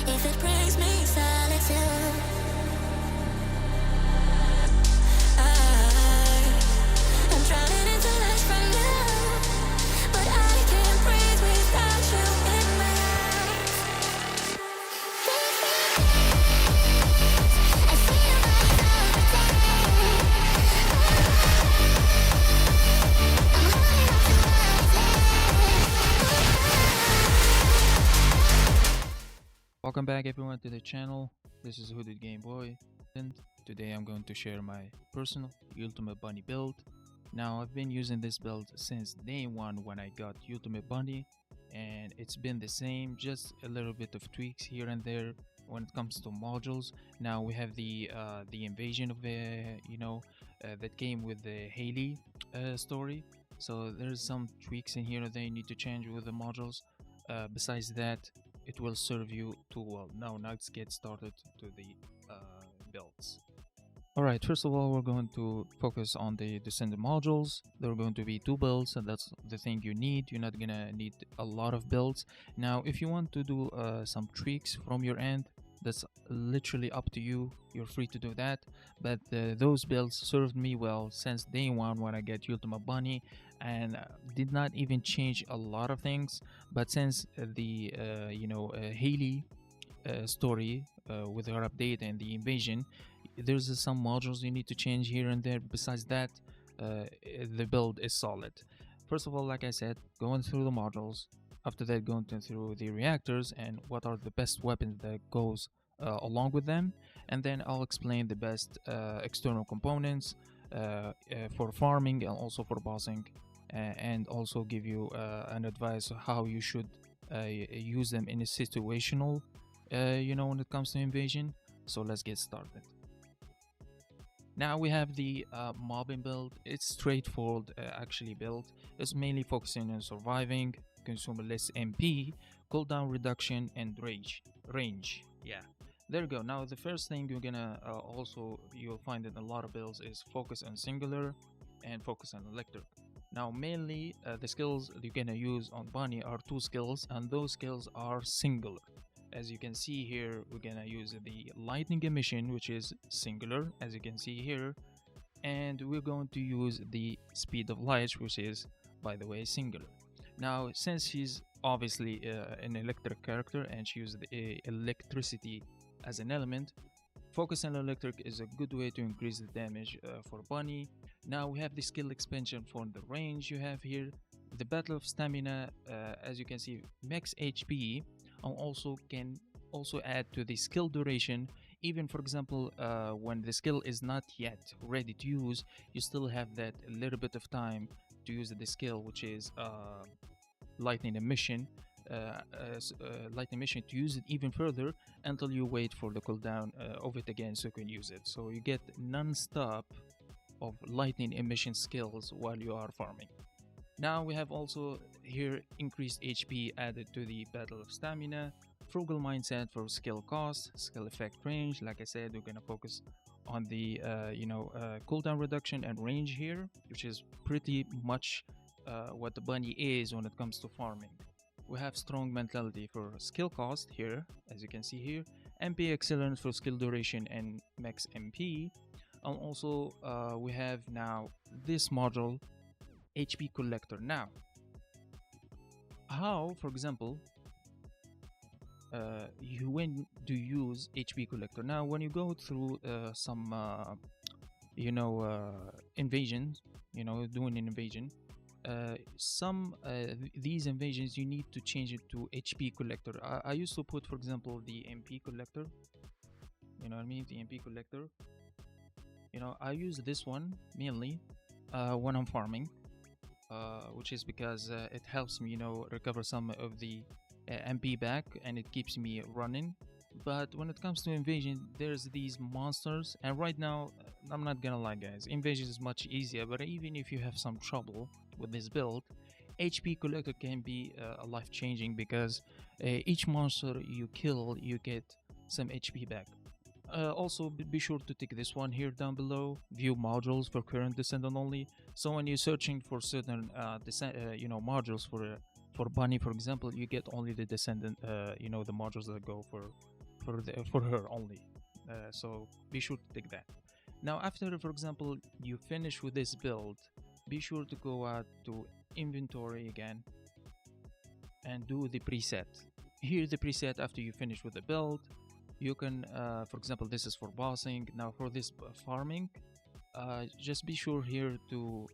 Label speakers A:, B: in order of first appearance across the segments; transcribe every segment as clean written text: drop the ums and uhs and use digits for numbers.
A: if it brings me solitude. I'm drowning into life right now, but I can't breathe without you in my eyes. I see your eyes all the time. I'm holding on to
B: Welcome back everyone to the channel. This is Hooded Game Boy, and today I'm going to share my personal Ultimate Bunny build. Now I've been using this build since day one when I got Ultimate Bunny, and it's been the same, just a little bit of tweaks here and there when it comes to modules. Now we have the invasion of that came with the Haley story. So there's some tweaks in here that you need to change with the modules. Besides that, it will serve you too well. Now let's get started to the builds. Alright, first of all, we're going to focus on the descendant modules. There are going to be two builds, and that's the thing you need. You're not gonna need a lot of builds. Now if you want to do some tweaks from your end, that's literally up to you. You're free to do that, but those builds served me well since day one when I get Ultimate Bunny, and did not even change a lot of things. But since the Haley story with her update and the invasion, there's some modules you need to change here and there. Besides that, the build is solid. First of all, like I said, going through the modules. After that, going through the reactors and what are the best weapons that goes along with them, and then I'll explain the best external components for farming and also for bossing, and also give you an advice how you should use them in a situational when it comes to invasion. So let's get started. Now we have the mobbing build. It's straightforward actually build. It's mainly focusing on surviving, consume less MP, cooldown reduction, and range. Yeah, there you go. Now the first thing you're gonna you'll find in a lot of builds is focus on singular and focus on electric. Now mainly the skills you're gonna use on Bunny are two skills, and those skills are singular. As you can see here, we're gonna use the lightning emission, which is singular, as you can see here, and we're going to use the speed of light, which is, by the way, singular. Now since she's obviously an electric character and she uses electricity as an element, focus on electric is a good way to increase the damage for Bunny. Now we have the skill expansion for the range. You have here the battle of stamina, as you can see, max HP, and also can add to the skill duration. Even for example, when the skill is not yet ready to use, you still have that little bit of time to use the skill, which is lightning emission. Lightning emission, to use it even further until you wait for the cooldown of it again so you can use it. So you get non-stop of lightning emission skills while you are farming. Now we have also here increased HP added to the battle of stamina, frugal mindset for skill cost, skill effect range. Like I said, we're gonna focus on the cooldown reduction and range here, which is pretty much what the Bunny is when it comes to farming. We have strong mentality for skill cost here, as you can see here, MP excellence for skill duration and max MP, and also we have now this module, HP collector. Now how, for example, when do you use HP collector? Now when you go through some invasions, doing an invasion, these invasions you need to change it to HP collector. I used to put, for example, the MP collector, you know what I mean, the MP collector. I use this one mainly when I'm farming, which is because it helps me recover some of the MP back, and it keeps me running. But when it comes to invasion, there's these monsters, and right now I'm not gonna lie guys, invasion is much easier. But even if you have some trouble with this build, HP collector can be life-changing, because each monster you kill, you get some HP back. Also be sure to tick this one here down below, view modules for current descendant only. So when you're searching for certain modules for Bunny, for example, you get only the descendant, the modules that go for for her only. So be sure to take that. Now, after, for example, you finish with this build, be sure to go out to inventory again and do the preset. Here, the preset after you finish with the build, you can, for example, this is for bossing. Now, for this farming, just be sure here to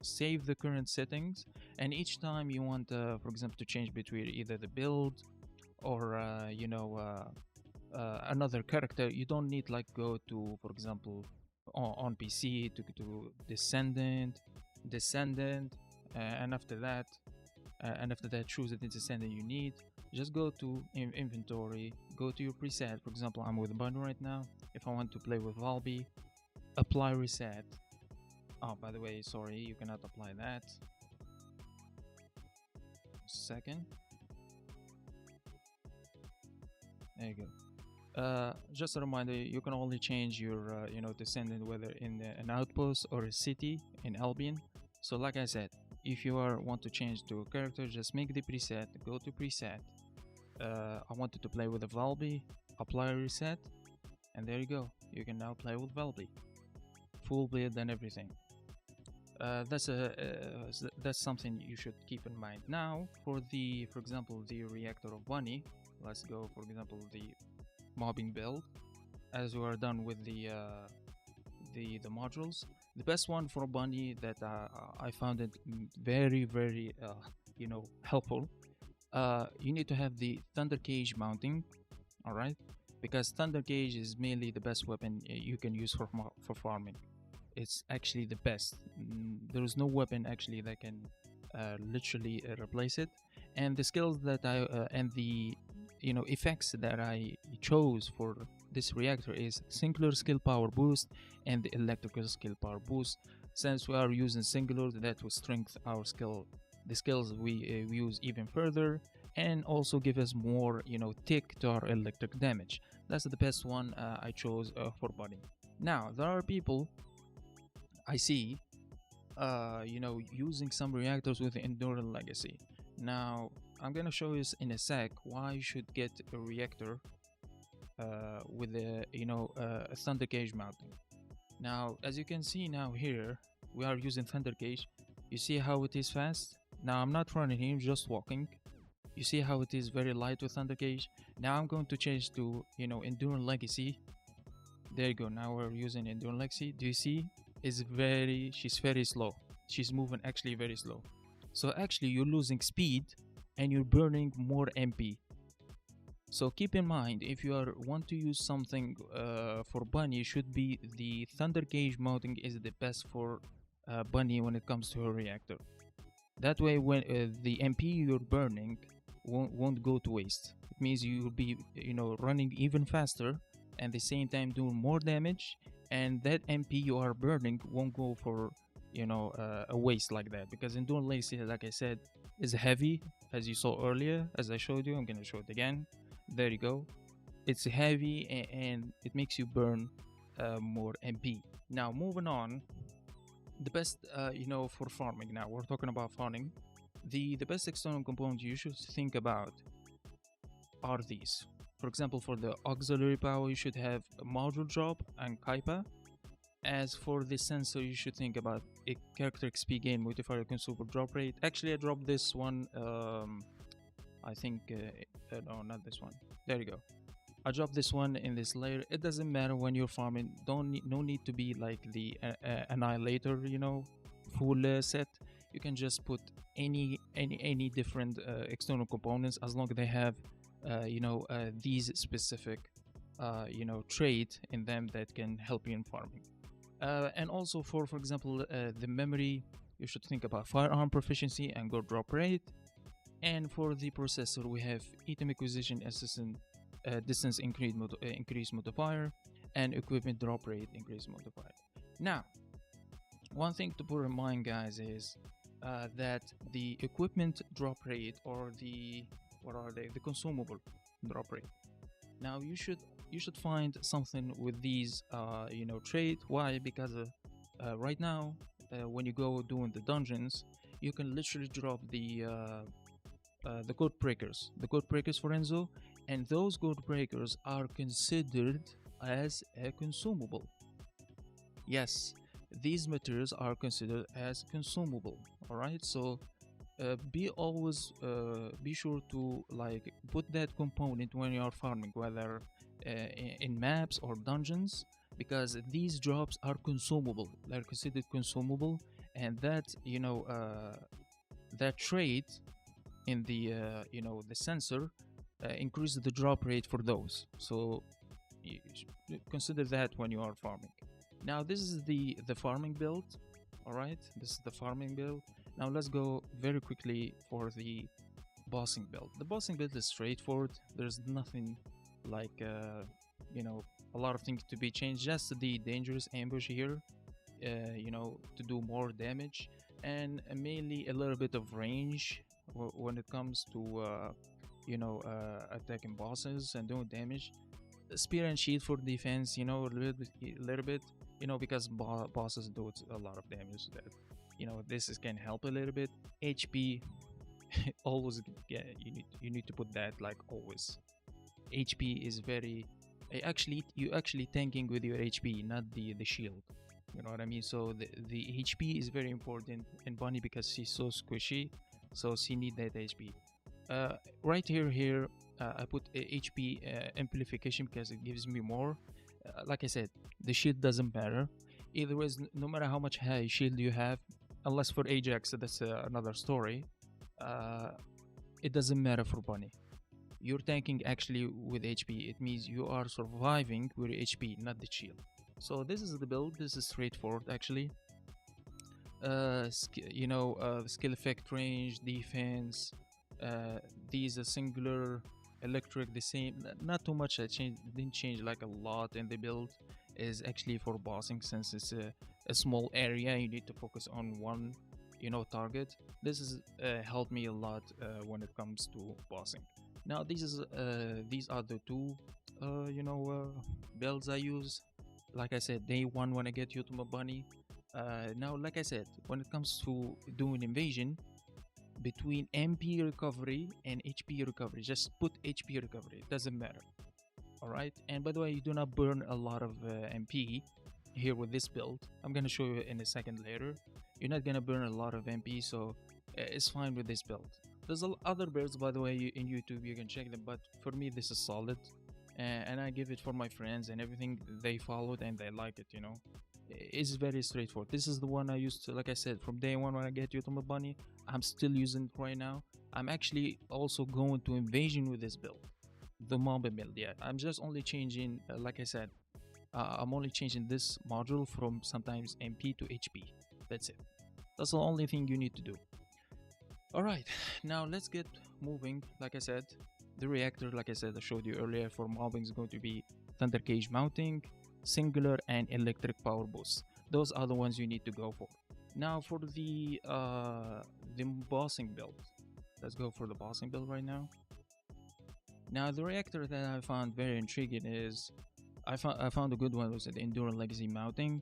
B: save the current settings, and each time you want, for example, to change between either the build or another character, you don't need like go to, for example, on PC to descendant, and after that choose the descendant you need. Just go to inventory, go to your preset. For example, I'm with Bunny right now. If I want to play with Valby, apply reset. Oh, by the way, sorry, you cannot apply that. Second. There you go. Just a reminder, you can only change your descendant whether in an outpost or a city in Albion. So like I said, if you want to change to a character, just make the preset, go to preset. I wanted to play with a Valby, apply reset, and there you go. You can now play with Valby, full build and everything. That's something you should keep in mind. Now, for example, the Reactor of Bunny, let's go, for example, the mobbing build. As we are done with the modules, the best one for Bunny that I found it very helpful. You need to have the Thunder Cage mounting, all right, because Thunder Cage is mainly the best weapon you can use for farming. It's actually the best. There is no weapon actually that can literally replace it. And the skills that and the effects that I chose for this reactor is singular skill power boost and the electrical skill power boost. Since we are using singular, that will strengthen our the skills we use even further, and also give us more tick to our electric damage. That's the best one I chose for Bunny. Now there are people I see using some reactors with Enduring Legacy. Now I'm gonna show you in a sec why you should get a reactor with a Thunder Cage mounting. Now as you can see, now here we are using Thunder Cage. You see how it is fast? Now I'm not running here, just walking. You see how it is very light with Thunder Cage. Now I'm going to change to Enduring Legacy. There you go. Now we're using Enduring Legacy. Do you see? She's very slow. She's moving actually very slow. So actually you're losing speed and you're burning more MP. So keep in mind, if you want to use something for Bunny, should be the Thunder Cage mounting is the best for Bunny when it comes to her reactor. That way, when the MP you're burning won't go to waste. It means you'll be running even faster and at the same time doing more damage, and that MP you are burning won't go for a waste like that, because Enduring Legacy, like I said, is heavy, as you saw earlier, as I showed you. I'm gonna show it again. There you go. It's heavy and it makes you burn more MP. Now moving on, the best for farming. Now we're talking about farming. The best external components you should think about are these. For example, for the auxiliary power, you should have a module drop and Kaipa. As for the sensor, you should think about a character XP gain modifier consumable drop rate. Actually, I dropped this one. I think no, not this one. There you go. I dropped this one in this layer. It doesn't matter when you're farming. No need to be like the Annihilator, full set. You can just put any different external components, as long as they have these specific trait in them that can help you in farming. And also for example, the memory, you should think about firearm proficiency and gold drop rate. And for the processor, we have item acquisition assistant distance increase modifier and equipment drop rate increase modifier. Now, one thing to put in mind, guys, is that the equipment drop rate, or the consumable drop rate. Now you should find something with these trait. Why? Because right now when you go doing the dungeons, you can literally drop the code breakers for Enzo, and those code breakers are considered as a consumable. Yes, these materials are considered as consumable. All right, so be sure to like put that component when you are farming, whether in maps or dungeons, because these drops are consumable. They're considered consumable, and that that trait in the the sensor increases the drop rate for those. So you consider that when you are farming. Now this is the farming build. All right, this is the farming build. Now let's go very quickly for the bossing build. The bossing build is straightforward. There's nothing like a lot of things to be changed. Just the dangerous ambush here, to do more damage, and mainly a little bit of range when it comes to attacking bosses and doing damage. Spear and shield for defense, a little bit, because bosses do a lot of damage. That this can help a little bit. HP, always you need to put that like always. HP is very you actually tanking with your HP, not the shield. You know what I mean? So the HP is very important in Bunny because she's so squishy, so she need that HP. Right here, I put HP amplification because it gives me more. Like I said, the shield doesn't matter. Either way, no matter how much high shield you have, unless for Ajax, that's another story. It doesn't matter for Bunny. You're tanking actually with HP. It means you are surviving with HP, not the shield. So this is the build. This is straightforward actually. Skill effect, range, defense. These are singular, electric, the same. Not too much. Didn't change like a lot in the build. Is actually for bossing, since it's a small area. You need to focus on one, target. This is helped me a lot when it comes to bossing. Now these are the two builds I use. Like I said, day one when I get Ultimate Bunny. Now, like I said, when it comes to doing invasion, between MP recovery and HP recovery, just put HP recovery. It doesn't matter. All right. And by the way, you do not burn a lot of MP here with this build. I'm gonna show you in a second later. You're not gonna burn a lot of MP, so it's fine with this build. There's other builds, by the way, in YouTube. You can check them, but for me, this is solid, and I give it for my friends and everything. They followed and they like it. It's very straightforward. This is the one I used to, like I said, from day one when I get Ultimate Bunny. I'm still using it right now. I'm actually also going to invasion with this build, the Mamba build. Yeah, I'm just only changing, like I said, I'm only changing this module from sometimes MP to HP. That's it. That's the only thing you need to do. All right, now let's get moving. Like I said, the reactor, like I said, I showed you earlier, for mobbing is going to be Thunder Cage mounting, singular, and electric power boost. Those are the ones you need to go for. Now for the bossing build, let's go for the bossing build right now. Now the reactor that I found very intriguing is I found a good one was the Endurance Legacy mounting.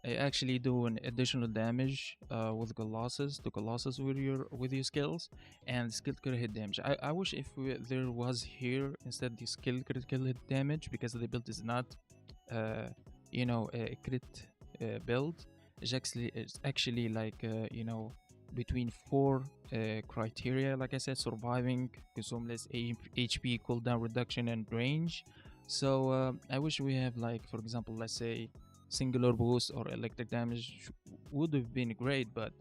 B: I actually do an additional damage with Colossus with your skills, and skill critical hit damage. I wish if there was here instead the skill critical hit damage, because the build is not a crit build. It's actually like between four criteria, like I said: surviving, consume less HP, cooldown reduction, and range. So I wish we have, like, for example, let's say singular boost or electric damage would have been great, but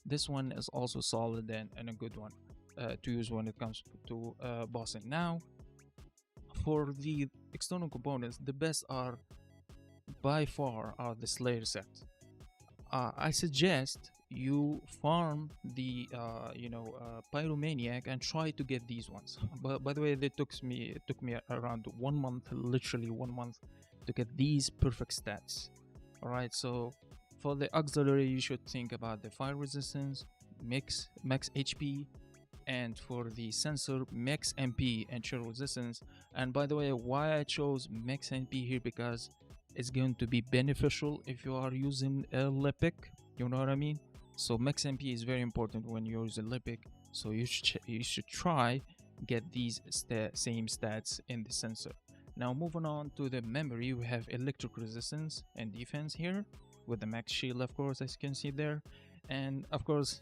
B: this one is also solid and a good one to use when it comes to bossing. Now for the external components, the best are by far are the Slayer set. I suggest you farm the Pyromaniac and try to get these ones. But by the way, it took me around 1 month, literally 1 month, to get these perfect stats. All right, so for the auxiliary, you should think about the fire resistance, max HP, and for the sensor, max MP and chill resistance. And by the way, why I chose max MP here, because it's going to be beneficial if you are using a Lipic, you know what I mean? So max MP is very important when you're using Lipic, so you should try get these same stats in the sensor. Now moving on to the memory, we have electric resistance and defense here with the max shield, of course, as you can see there. And of course,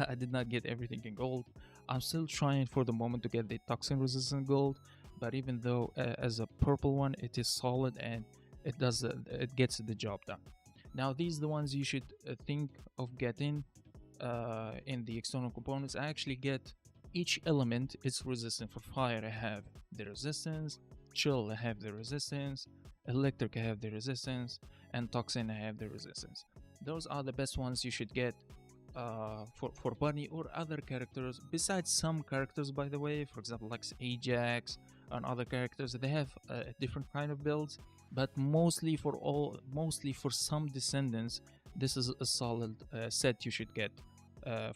B: I did not get everything in gold. I'm still trying for the moment to get the toxin resistant gold, but even though as a purple one, it is solid and it gets the job done. Now these are the ones you should think of getting in the external components. I actually get each element is resistant. For fire I have the resistance, chill I have the resistance, electric I have the resistance, and toxin I have the resistance. Those are the best ones you should get for Bunny or other characters. Besides some characters, by the way, for example like Ajax and other characters, they have different kind of builds, but mostly for some descendants, this is a solid set you should get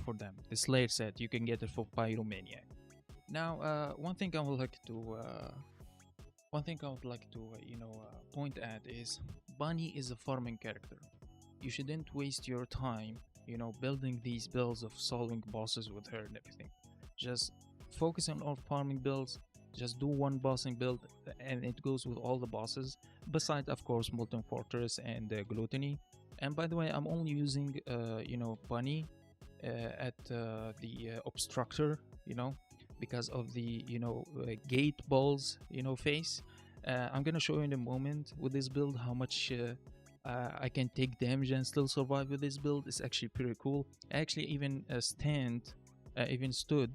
B: for them. The Slayer set, you can get it for Pyromaniac. Now, one thing I would like to point at is Bunny is a farming character. You shouldn't waste your time, building these builds of solving bosses with her and everything. Just focus on all farming builds. Just do one bossing build, and it goes with all the bosses. Besides, of course, Molten Fortress and Gluttony. And by the way, I'm only using, Bunny at the Obstructor, because of the gate balls face. I'm gonna show you in a moment with this build how much I can take damage and still survive with this build. It's actually pretty cool. I actually even stood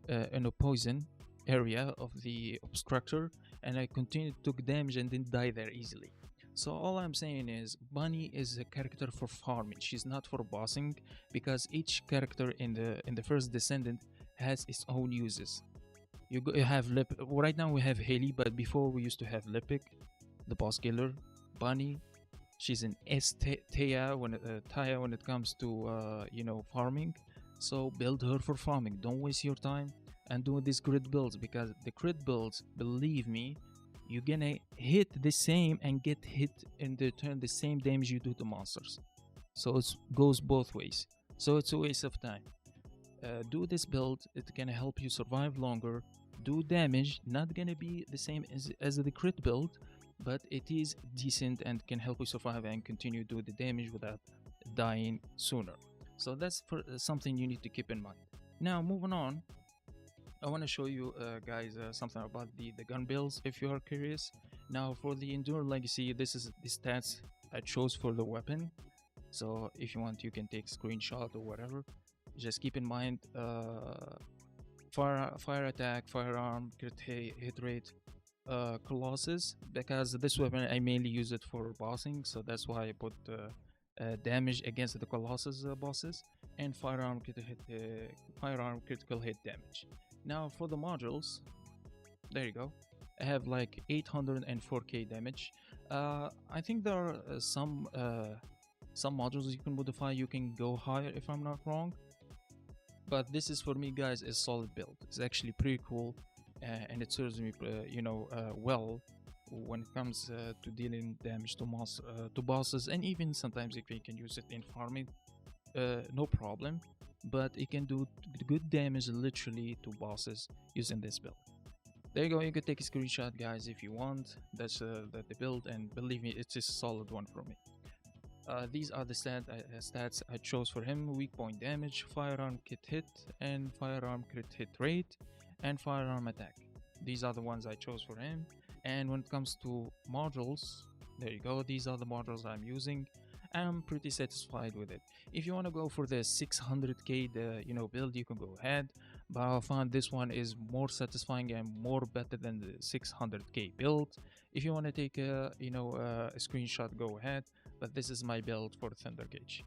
B: in a poison area of the Obstructor, and I continued took damage and didn't die there easily. So all I'm saying is Bunny is a character for farming. She's not for bossing, because each character in the first Descendant has its own uses. You have right now we have Haley, but before we used to have Lipic, the boss killer. Bunny, she's an Taya when it comes to farming. So build her for farming. Don't waste your time and do these crit builds, because the crit builds, believe me, you're gonna hit the same and get hit in return the same damage you do to monsters. So it goes both ways. So it's a waste of time. Do this build, it's gonna help you survive longer. Do damage, not gonna be the same as the crit build, but it is decent and can help you survive and continue to do the damage without dying sooner. So that's for something you need to keep in mind. Now moving on, I want to show you guys something about the gun builds if you are curious. Now for the Endure Legacy, this is the stats I chose for the weapon. So if you want, you can take screenshot or whatever. Just keep in mind fire attack, firearm, crit hit rate, Colossus, because this weapon I mainly use it for bossing, so that's why I put damage against the Colossus bosses, and firearm critical hit damage. Now for the modules, there you go. I have like 804k damage. I think there are some modules you can modify. You can go higher if I'm not wrong. But this is for me, guys, a solid build. It's actually pretty cool, and it serves me, well when it comes to dealing damage to bosses, and even sometimes if you can use it in farming, no problem. But it can do good damage literally to bosses using this build. There you go. You can take a screenshot, guys, if you want. That's the build, and believe me, it's a solid one for me. These are the stats I chose for him: weak point damage, firearm crit hit, and firearm crit hit rate, and firearm attack. These are the ones I chose for him. And when it comes to modules, there you go. These are the modules I'm using. I'm pretty satisfied with it. If you want to go for the 600k build, you can go ahead, but I found this one is more satisfying and more better than the 600k build. If you want to take a screenshot, go ahead, but this is my build for Thunder Gauge.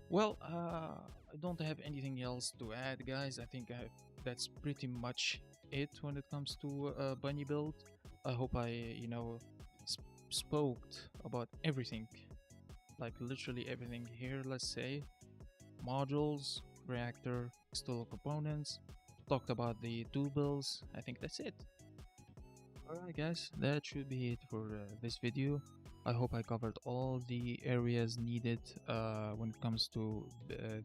B: Well, I don't have anything else to add, guys. I think that's pretty much it when it comes to Bunny build. I hope I spoke about everything, like literally everything here. Let's say modules, reactor, external components, talked about the two builds. I think that's it. Alright guys, that should be it for this video. I hope I covered all the areas needed when it comes to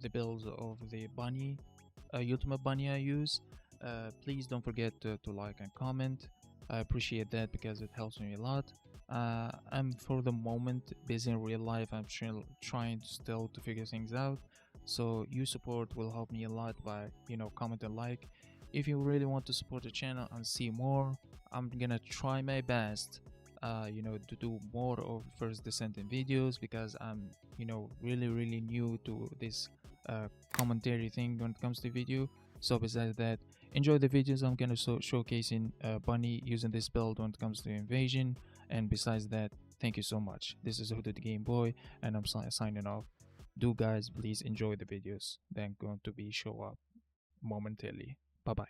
B: the builds of the Bunny, Ultimate Bunny I use. Please don't forget to like and comment. I appreciate that because it helps me a lot. I'm for the moment busy in real life. I'm trying still to figure things out. So your support will help me a lot by comment and like. If you really want to support the channel and see more, I'm gonna try my best. To do more of first descending videos because I'm really new to this commentary thing when it comes to video. So besides that, enjoy the videos. I'm gonna showcasing Bunny using this build when it comes to invasion. And besides that, thank you so much. This is Hooded Game Boy, and I'm signing off. Do guys please enjoy the videos? They're going to be show up momentarily. Bye bye.